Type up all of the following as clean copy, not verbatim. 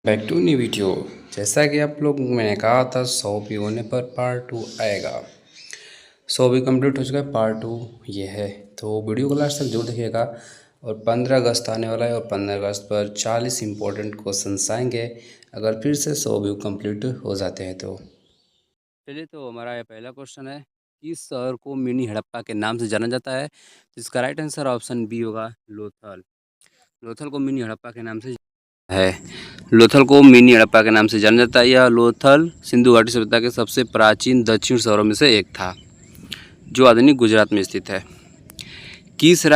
Back to new video. जैसा कि आप लोग मैंने कहा था 100 भी होने पर पार्ट 2 आएगा। 100 भी कंप्लीट हो चुका है, पार्ट 2 ये है। तो वीडियो को लास्ट तक जरूर देखिएगा। और 15 अगस्त आने वाला है और 15 अगस्त पर 40 इंपॉर्टेंट क्वेश्चंस आएंगे अगर फिर से 100 व्यू कंप्लीट हो जाते हैं तो। चलिए, तो हमारा ये पहला क्वेश्चन है, किस शहर को मिनी हड़प्पा के नाम से जाना जाता है? तो इसका राइट आंसर ऑप्शन बी होगा, लोथल। लोथल को मिनी हड़प्पा के नाम से है। लोथल को मिनी हड़प्पा के नाम से जाना जाता है। यह लोथल सिंधु घाटी सभ्यता के सबसे प्राचीन दक्षिण शहरों में से एक था, जो आधुनिक गुजरात में स्थित है। किस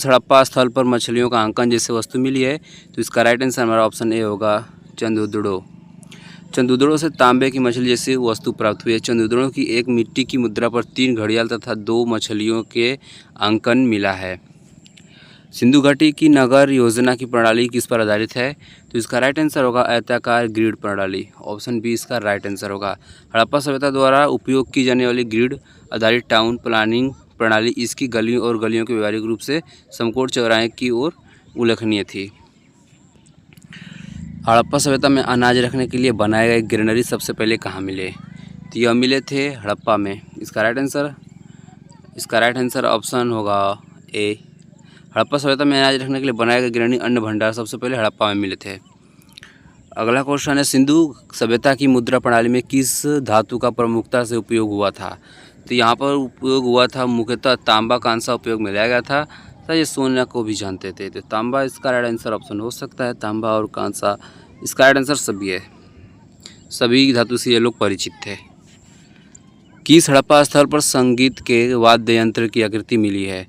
हड़प्पा स्थल पर मछलियों का अंकन जैसे वस्तु मिली है? तो इसका राइट आंसर हमारा ऑप्शन ए होगा, चंदुदड़ो। चंदुदड़ों से तांबे की मछली जैसी वस्तु प्राप्त हुई है। चंदुदड़ों की एक मिट्टी की मुद्रा पर 3 घड़ियाल तथा 2 मछलियों के अंकन मिला है। सिंधु घाटी की नगर योजना की प्रणाली किस पर आधारित है? तो इसका राइट आंसर होगा आयताकार ग्रिड प्रणाली। ऑप्शन बी इसका राइट आंसर होगा। हड़प्पा सभ्यता द्वारा उपयोग की जाने वाली ग्रिड आधारित टाउन प्लानिंग प्रणाली इसकी गलियों और गलियों के व्यवहारिक रूप से समकोण चौराहे की ओर उल्लेखनीय थी। हड़प्पा सभ्यता में अनाज रखने के लिए बनाए गए ग्रेनरी सबसे पहले कहाँ मिले? तो यह मिले थे हड़प्पा में। इसका राइट आंसर ऑप्शन होगा ए। हड़प्पा सभ्यता में अनाज रखने के लिए बनाए गए ग्रहणी अन्न भंडार सबसे पहले हड़प्पा में मिले थे। अगला क्वेश्चन है, सिंधु सभ्यता की मुद्रा प्रणाली में किस धातु का प्रमुखता से उपयोग हुआ था? तो यहाँ पर उपयोग हुआ था मुख्यतः तांबा, कांसा उपयोग में लाया गया था। तो ये सोना को भी जानते थे, तो तांबा इसका राइट आंसर ऑप्शन हो सकता है। तांबा और कांसा इसका राइट आंसर सभी है। सभी धातु से ये लोग परिचित थे। किस हड़प्पा स्थल पर संगीत के वाद्य यंत्र की आकृति मिली है?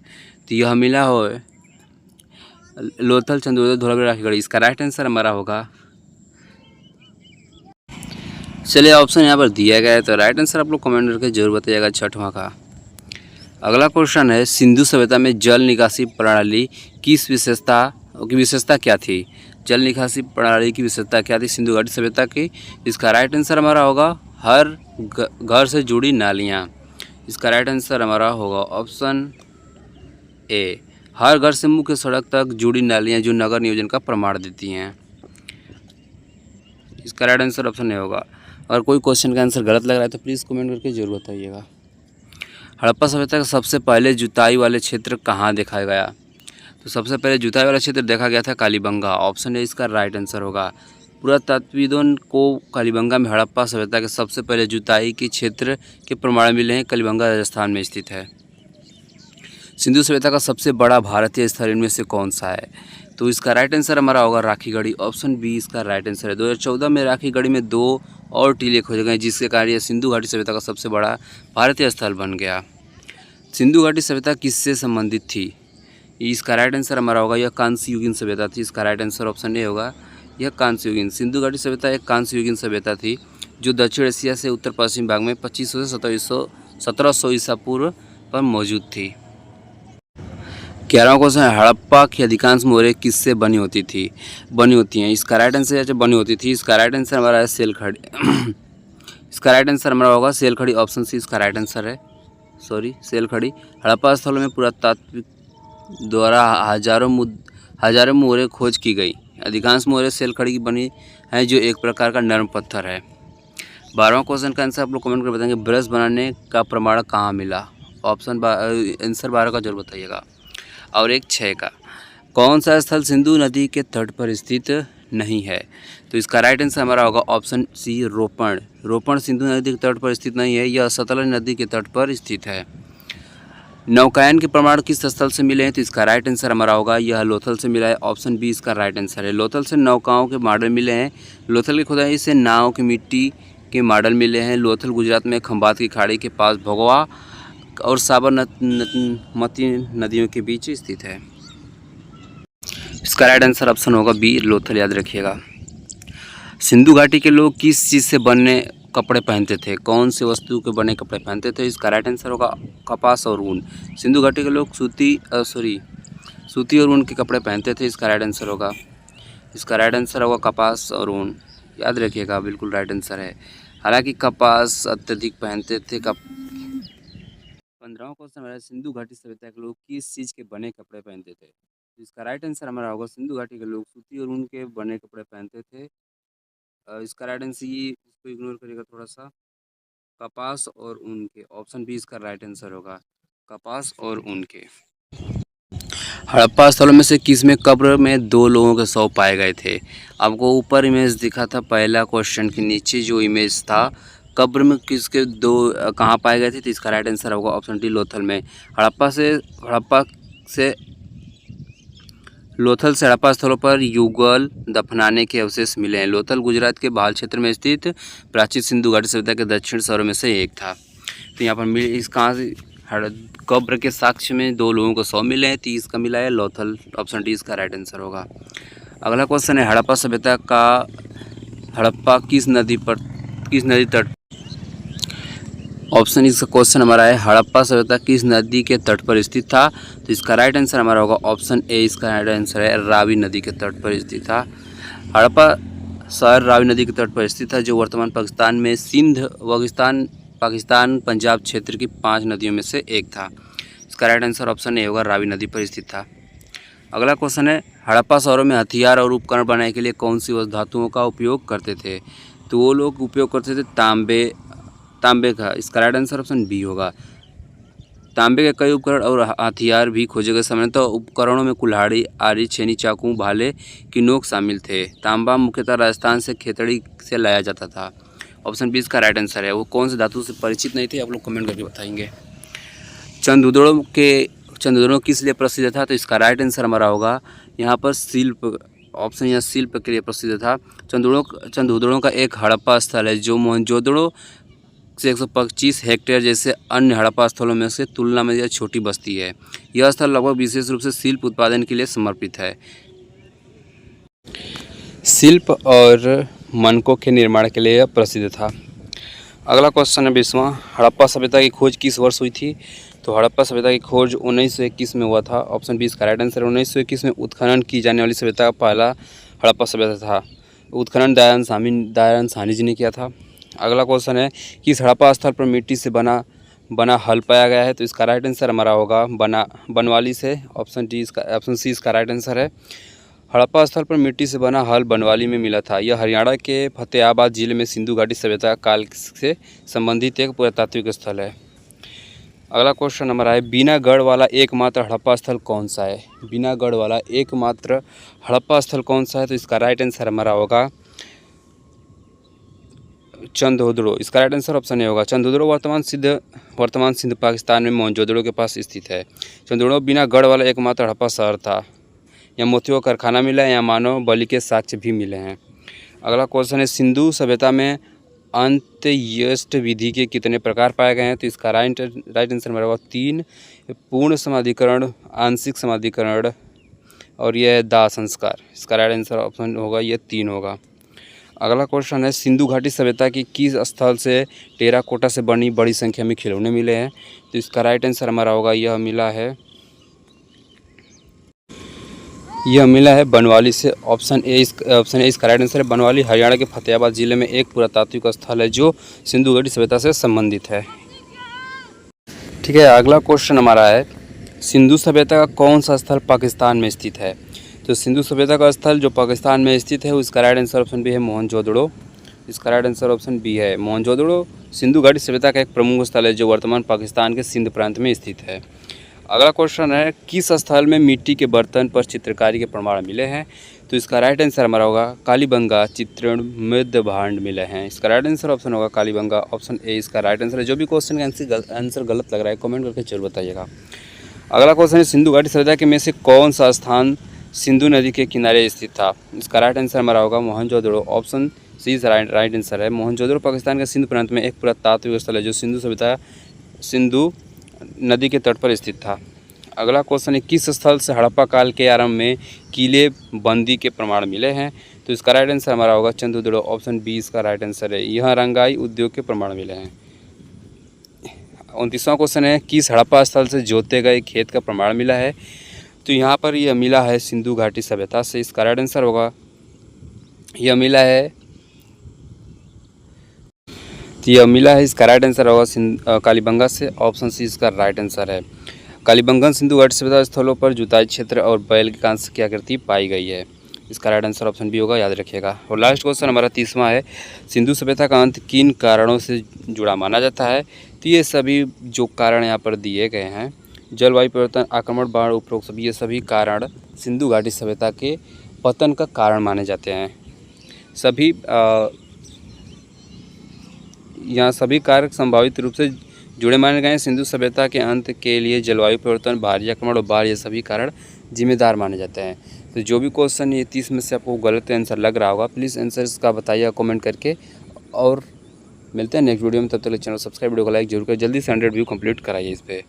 तो यह मिला हो लोथल, चंदोद, धोलावीरा, राखीगढ़ी। इसका राइट आंसर हमारा होगा, चलिए ऑप्शन यहाँ पर दिया गया है, तो राइट आंसर आप लोग कमेंट करके जरूर बताइएगा। 6वां का अगला क्वेश्चन है, सिंधु सभ्यता में जल निकासी प्रणाली की विशेषता क्या थी? जल निकासी प्रणाली की विशेषता क्या थी सिंधु घाटी सभ्यता की? इसका राइट आंसर हमारा होगा हर घर से जुड़ी नालियाँ। इसका राइट आंसर हमारा होगा ऑप्शन ए। हर घर से मुख्य सड़क तक जुड़ी नालियाँ जो नगर नियोजन का प्रमाण देती हैं। इसका राइट आंसर ऑप्शन ए होगा। अगर कोई क्वेश्चन का आंसर गलत लग रहा है तो प्लीज़ कमेंट करके जरूर बताइएगा। हड़प्पा सभ्यता का सबसे पहले जुताई वाले क्षेत्र कहाँ देखा गया? तो सबसे पहले जुताई वाला क्षेत्र देखा गया था कालीबंगा। ऑप्शन ए इसका राइट आंसर होगा। पुरातत्वविदों को कालीबंगा में हड़प्पा सभ्यता के सबसे पहले जुताई के क्षेत्र के प्रमाण मिले हैं। कालीबंगा राजस्थान में स्थित है। सिंधु सभ्यता का सबसे बड़ा भारतीय स्थल इनमें से कौन सा है? तो इसका राइट आंसर हमारा होगा राखीगढ़ी। ऑप्शन बी इसका राइट आंसर है। 2014 में राखीगढ़ी में 2 और टीले खोजे गए, जिसके कारण यह सिंधु घाटी सभ्यता का सबसे बड़ा भारतीय स्थल बन गया। सिंधु घाटी सभ्यता किससे संबंधित थी? इसका राइट आंसर हमारा होगा, यह कांस्य युगीन सभ्यता थी। इसका राइट आंसर ऑप्शन ए होगा, यह कांस्य युगीन। सिंधु घाटी सभ्यता एक कांस्य युगीन सभ्यता थी जो दक्षिण एशिया से उत्तर पश्चिम भाग में 2500 से 1700 ईसा पूर्व पर मौजूद थी। 11वां क्वेश्चन है, हड़प्पा की अधिकांश मोहरें किससे बनी होती हैं? इसका राइट आंसर बनी होती थी। इसका राइट आंसर हमारा है सेलखड़ी। इसका राइट आंसर हमारा होगा सेलखड़ी। ऑप्शन सी इसका राइट आंसर है, सेलखड़ी। हड़प्पा स्थलों में पुरातात्विक द्वारा हजारों मोहरें खोज की गई। अधिकांश मोहरें सेलखड़ी की बनी हैं, जो एक प्रकार का नर्म पत्थर है। 12वां क्वेश्चन का आंसर आप लोग कमेंट कर बताएंगे, ब्रश बनाने का प्रमाण कहाँ मिला? आंसर 12 का जरूर बताइएगा। और एक 6 का, कौन सा स्थल सिंधु नदी के तट पर स्थित नहीं है? तो इसका राइट आंसर हमारा होगा ऑप्शन सी, रोपण सिंधु नदी के तट पर स्थित नहीं है, यह सतलज नदी के तट पर स्थित है। नौकायन के प्रमाण किस स्थल से मिले हैं? तो इसका राइट आंसर हमारा होगा, यह लोथल से मिला है। ऑप्शन बी इसका राइट आंसर है। लोथल से नौकाओं के मॉडल मिले हैं। लोथल की खुदाई से नाव की मिट्टी के मॉडल मिले हैं। लोथल गुजरात में खंभात की खाड़ी के पास भगवा और साबरमती नदियों के बीच स्थित है। इसका राइट आंसर ऑप्शन होगा बी, लोथल, याद रखिएगा। सिंधु घाटी के लोग किस चीज़ से बने कपड़े पहनते थे? कौन से वस्तु के बने कपड़े पहनते थे? इसका राइट आंसर होगा कपास और ऊन। सिंधु घाटी के लोग सूती और ऊन के कपड़े पहनते थे। इसका राइट आंसर होगा कपास और ऊन, याद रखिएगा, बिल्कुल राइट आंसर है। हालांकि कपास अत्यधिक पहनते थे। 15वां क्वेश्चन है, सिंधु घाटी सभ्यता के लोग किस चीज़ के बने कपड़े पहनते थे? तो इसका राइट आंसर हमारा होगा सिंधु घाटी के लोग सूती और ऊन के बने कपड़े पहनते थे। इसका राइट आंसर ये इसको इग्नोर करिएगा थोड़ा सा। कपास और ऊन के, ऑप्शन बी इसका राइट आंसर होगा, कपास और ऊन के। हड़प्पा स्थलों में से किस में कब्र में 2 लोगों के शव पाए गए थे? आपको ऊपर इमेज दिखा था पहला क्वेश्चन के नीचे जो इमेज था, कब्र में किसके 2 कहाँ पाए गए थे? तो इसका राइट आंसर होगा ऑप्शन डी लोथल में। हड़प्पा से लोथल से हड़प्पा स्थलों पर युगल दफनाने के अवशेष मिले हैं। लोथल गुजरात के भाल क्षेत्र में स्थित प्राचीन सिंधु घाटी सभ्यता के दक्षिण शहरों में से एक था। तो यहाँ पर इस कहाँ से कब्र के साक्ष्य में 2 लोगों को शव मिले हैं, तो इसका मिला है लोथल, ऑप्शन डी इसका राइट आंसर होगा। अगला क्वेश्चन है हड़प्पा किस नदी तट, ऑप्शन इसका क्वेश्चन हमारा है हड़प्पा सभ्यता किस नदी के तट पर स्थित था? तो इसका राइट आंसर हमारा होगा ऑप्शन ए, इसका राइट आंसर है रावी नदी के तट पर स्थित था। हड़प्पा शहर रावी नदी के तट पर स्थित था, जो वर्तमान पाकिस्तान में सिंध, बलोचिस्तान, पाकिस्तान, पंजाब क्षेत्र की 5 नदियों में से एक था। इसका राइट आंसर ऑप्शन ए होगा, रावी नदी पर स्थित था। अगला क्वेश्चन है हड़प्पा शहरों में हथियार और उपकरण बनाने के लिए कौन सी धातुओं का उपयोग करते थे? तो वो लोग उपयोग करते थे तांबे का। इसका राइट आंसर ऑप्शन बी होगा। तांबे के कई उपकरण और हथियार भी खोजे गए। सामान्यतः उपकरणों में कुल्हाड़ी, आरी, छेनी, चाकू, भाले की नोक शामिल थे। तांबा मुख्यतः राजस्थान से खेतड़ी से लाया जाता था। ऑप्शन बी इसका राइट आंसर है। वो कौन से धातु से परिचित नहीं थे, आप लोग कमेंट करके बताएंगे। चंद्रोदड़ों किस लिए प्रसिद्ध था? तो इसका राइट आंसर हमारा होगा यहाँ पर शिल्प, ऑप्शन यहाँ शिल्प के लिए प्रसिद्ध था। चंद्रोदड़ों का एक हड़प्पा स्थल है जो मोहनजोदड़ो से 125 हेक्टेयर जैसे अन्य हड़प्पा स्थलों में से तुलना में यह छोटी बस्ती है। यह स्थल लगभग विशेष रूप से शिल्प उत्पादन के लिए समर्पित है। शिल्प और मनकों के निर्माण के लिए यह प्रसिद्ध था। अगला क्वेश्चन है 20वां, हड़प्पा सभ्यता की खोज किस वर्ष हुई थी? तो हड़प्पा सभ्यता की खोज 1921 में हुआ था। ऑप्शन बी इसका राइट आंसर। 1921 में उत्खनन की जाने वाली सभ्यता का पहला हड़प्पा सभ्यता था। उत्खनन दयानंद साहनी जी ने किया था। अगला क्वेश्चन है किस हड़प्पा स्थल पर मिट्टी से बना हल पाया गया है? तो इसका राइट आंसर हमारा होगा बनवाली से। ऑप्शन सी इसका राइट आंसर है। हड़प्पा स्थल पर मिट्टी से बना हल बनवाली में मिला था। यह हरियाणा के फतेहाबाद जिले में सिंधु घाटी सभ्यता काल से संबंधित एक पुरातात्विक स्थल है। अगला क्वेश्चन हमारा है बीनागढ़ वाला एकमात्र हड़प्पा स्थल कौन सा है? बीनागढ़ वाला एकमात्र हड़प्पा स्थल कौन सा है? तो इसका राइट आंसर हमारा होगा चंदोदड़ो। इसका राइट आंसर ऑप्शन ए होगा। चंदोदड़ो वर्तमान सिंध पाकिस्तान में मोहनजोदड़ो के पास स्थित है। चंदोदड़ो बीनागढ़ वाला एकमात्र हड़प्पा शहर था। यहाँ मोतियों का कारखाना मिला है, यहाँ मानव बलि के साक्ष्य भी मिले हैं। अगला क्वेश्चन है सिंधु सभ्यता में अंत्येष्टि विधि के कितने प्रकार पाए गए हैं? तो इसका राइट आंसर हमारा होगा 3, पूर्ण समाधिकरण, आंशिक समाधिकरण और यह दाह संस्कार। इसका राइट आंसर ऑप्शन होगा ये 3 होगा। अगला क्वेश्चन है सिंधु घाटी सभ्यता की किस स्थल से टेराकोटा से बनी बड़ी संख्या में खिलौने मिले हैं? तो इसका राइट आंसर हमारा होगा यह मिला है बनवाली से। ऑप्शन ए इसका राइट आंसर है। बनवाली हरियाणा के फतेहाबाद जिले में एक पुरातात्विक स्थल है जो सिंधु घाटी सभ्यता से संबंधित है। ठीक है, अगला क्वेश्चन हमारा है सिंधु सभ्यता का कौन सा स्थल पाकिस्तान में स्थित है? तो सिंधु सभ्यता का स्थल जो पाकिस्तान में स्थित है उसका राइट आंसर ऑप्शन बी है मोहनजोदड़ो। इसका राइट आंसर ऑप्शन बी है मोहनजोदड़ो सिंधु घाटी सभ्यता का एक प्रमुख स्थल है जो वर्तमान पाकिस्तान के सिंध प्रांत में स्थित है। अगला क्वेश्चन है किस स्थल में मिट्टी के बर्तन पर चित्रकारी के प्रमाण मिले हैं? तो इसका राइट आंसर हमारा होगा कालीबंगा चित्रण मृद भांड मिले हैं। इसका राइट आंसर ऑप्शन होगा कालीबंगा, ऑप्शन ए इसका राइट आंसर है। जो भी क्वेश्चन का आंसर गलत लग रहा है कमेंट करके जरूर बताइएगा। अगला क्वेश्चन है सिंधु घाटी सभ्यता के में से कौन सा स्थान सिंधु नदी के किनारे स्थित था? इसका राइट आंसर हमारा होगा Mohenjodaro, option C right answer है। मोहनजोदड़ो पाकिस्तान के सिंध प्रांत में एक पुरातात्विक स्थल है जो सिंधु नदी के तट पर स्थित था। अगला क्वेश्चन है किस स्थल से हड़प्पा काल के आरंभ में किले बंदी के प्रमाण मिले हैं? तो इसका राइट आंसर हमारा होगा चंदोदड़ो, ऑप्शन बी इसका राइट आंसर है। यहाँ रंगाई उद्योग के प्रमाण मिले हैं। 29वां क्वेश्चन है किस हड़प्पा स्थल से जोते गए खेत का प्रमाण मिला है? तो यहाँ पर यह मिला है सिंधु घाटी सभ्यता से। इसका राइट आंसर होगा इसका राइट आंसर होगा कालीबंगा से, ऑप्शन सी इसका राइट आंसर है। कालीबंगन सिंधु घाटी सभ्यता स्थलों पर जुताई क्षेत्र और बैल की कांस्य आकृति पाई गई है। इसका राइट आंसर ऑप्शन बी होगा, याद रखिएगा। और लास्ट क्वेश्चन हमारा 30वां है, सिंधु सभ्यता का अंत किन कारणों से जुड़ा माना जाता है। तो ये सभी जो कारण यहाँ पर दिए गए हैं, जलवायु परिवर्तन, आक्रमण, बाढ़, उपरोक्त सभी, ये सभी कारण सिंधु घाटी सभ्यता के पतन का कारण माने जाते हैं। सभी यहाँ सभी कारक संभावित रूप से जुड़े माने गए हैं। सिंधु सभ्यता के अंत के लिए जलवायु परिवर्तन, भारी आक्रमण और बाढ़, ये सभी कारण जिम्मेदार माने जाते हैं। तो जो भी क्वेश्चन ये 30 में से आपको गलत आंसर लग रहा होगा, प्लीज़ आंसर इसका बताइएगा कमेंट करके। और मिलते हैं नेक्स्ट वीडियो में, तब तक चैनल सब्सक्राइब, वीडियो को लाइक जरूर करें। जल्दी से 100 व्यू कंप्लीट कराइए इस पर।